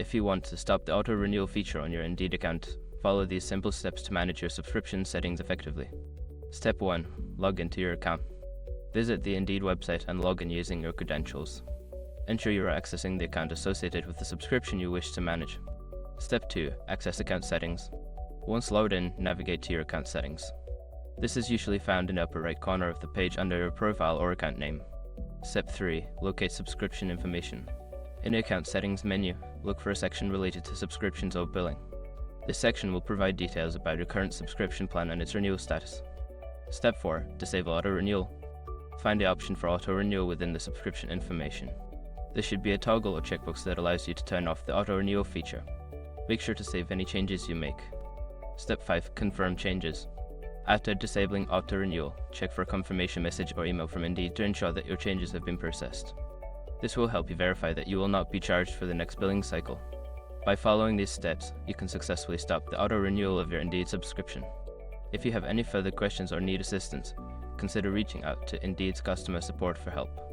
If you want to stop the auto-renewal feature on your Indeed account, follow these simple steps to manage your subscription settings effectively. Step 1. Log into your account. Visit the Indeed website and log in using your credentials. Ensure you are accessing the account associated with the subscription you wish to manage. Step 2. Access account settings. Once logged in, navigate to your account settings. This is usually found in the upper right corner of the page under your profile or account name. Step 3. Locate subscription information. In the account settings menu, look for a section related to subscriptions or billing. This section will provide details about your current subscription plan and its renewal status. Step 4. Disable auto-renewal. Find the option for auto-renewal within the subscription information. This should be a toggle or checkbox that allows you to turn off the auto-renewal feature. Make sure to save any changes you make. Step 5. Confirm changes. After disabling auto-renewal, check for a confirmation message or email from Indeed to ensure that your changes have been processed. This will help you verify that you will not be charged for the next billing cycle. By following these steps, you can successfully stop the auto-renewal of your Indeed subscription. If you have any further questions or need assistance, consider reaching out to Indeed's customer support for help.